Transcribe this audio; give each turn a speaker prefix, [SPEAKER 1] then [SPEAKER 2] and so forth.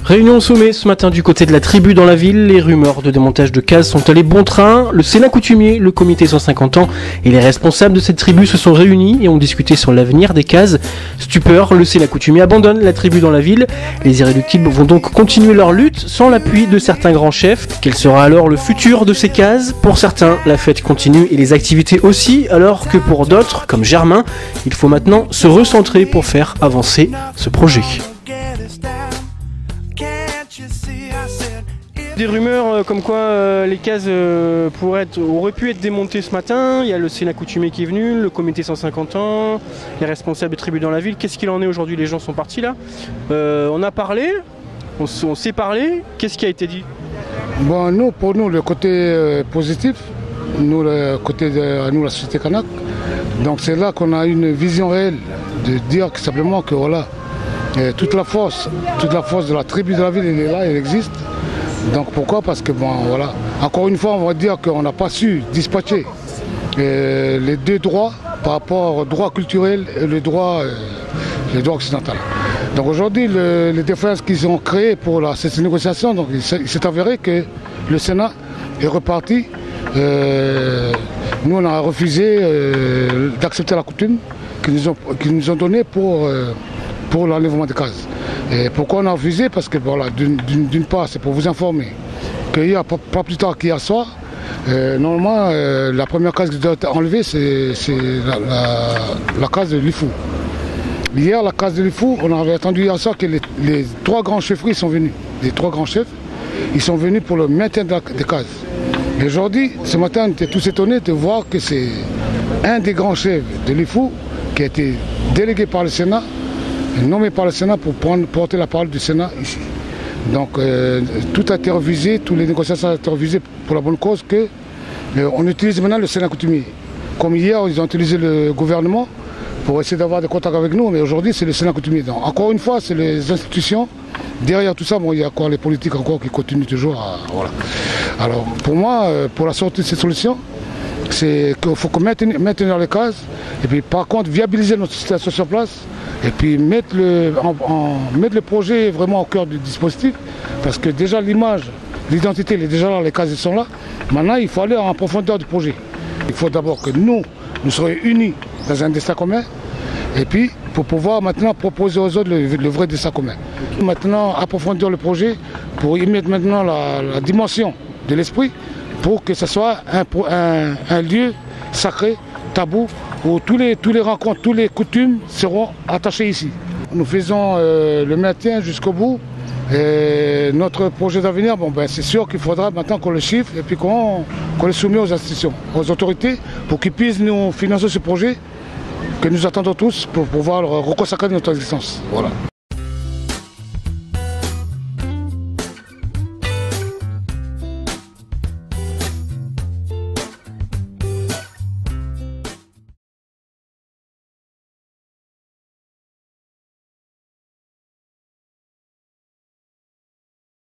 [SPEAKER 1] Réunion au sommet ce matin du côté de la tribu dans la ville. Les rumeurs de démontage de cases sont allées bon train. Le Sénat coutumier, le comité 150 ans et les responsables de cette tribu se sont réunis et ont discuté sur l'avenir des cases. Stupeur, le Sénat coutumier abandonne la tribu dans la ville. Les irréductibles vont donc continuer leur lutte sans l'appui de certains grands chefs. Quel sera alors le futur de ces cases? Pour certains, la fête continue et les activités aussi, alors que pour d'autres, comme Germain, il faut maintenant se recentrer pour faire avancer ce projet. Des rumeurs comme quoi les cases auraient pu être démontées ce matin. Il y a le Sénat coutumier qui est venu, le comité 150 ans, les responsables de tribus dans la ville. Qu'est-ce qu'il en est aujourd'hui? Les gens sont partis là. On a parlé, on s'est parlé. Qu'est-ce qui a été dit?
[SPEAKER 2] Bon, pour nous, le côté positif, le côté de la société kanak, donc c'est là qu'on a une vision réelle de dire que simplement que voilà, toute la force de la tribu de la ville, elle est là, elle existe. Donc pourquoi? Parce que bon voilà, encore une fois on va dire qu'on n'a pas su dispatcher les deux droits par rapport au droit culturel et le droit occidental. Donc aujourd'hui les défaillances qu'ils ont créées pour cette négociation, donc il s'est avéré que le Sénat est reparti. Nous on a refusé d'accepter la coutume qu'ils nous ont donnée pour l'enlèvement des cases. Et pourquoi on a refusé? Parce que voilà, d'une part, c'est pour vous informer qu'il y a pas plus tard qu'hier soir, normalement, la première case qui doit être enlevée, c'est la case de l'Ifou. Hier, la case de l'Ifou, on avait attendu hier soir que les trois grands chefferies sont venus. Les trois grands chefs, ils sont venus pour le maintien des cases. Et aujourd'hui, ce matin, on était tous étonnés de voir que c'est un des grands chefs de l'Ifou qui a été délégué par le Sénat, nommé par le Sénat pour porter la parole du Sénat ici. Donc tout a été refusé, toutes les négociations ont été refusées pour la bonne cause qu'on utilise maintenant le Sénat coutumier. Comme hier, ils ont utilisé le gouvernement pour essayer d'avoir des contacts avec nous, mais aujourd'hui c'est le Sénat coutumier. Donc, encore une fois, c'est les institutions. Derrière tout ça, bon, il y a encore les politiques encore qui continuent toujours à, voilà. Alors pour moi, pour la sortie de cette solution, c'est qu'il faut maintenir les cases et puis par contre viabiliser notre situation sur place et puis mettre le projet vraiment au cœur du dispositif parce que déjà l'image, l'identité, elle est déjà là, les cases sont là. Maintenant il faut aller en profondeur du projet. Il faut d'abord que nous soyons unis dans un destin commun et puis pour pouvoir maintenant proposer aux autres le vrai destin commun. Maintenant approfondir le projet pour y mettre maintenant la dimension de l'esprit pour que ce soit un lieu sacré, tabou, où tous les rencontres, toutes les coutumes seront attachées ici. Nous faisons le maintien jusqu'au bout. Et notre projet d'avenir, bon, c'est sûr qu'il faudra maintenant qu'on le chiffre et puis qu'on le soumette aux institutions, aux autorités, pour qu'ils puissent nous financer ce projet que nous attendons tous pour pouvoir reconsacrer notre existence. Voilà.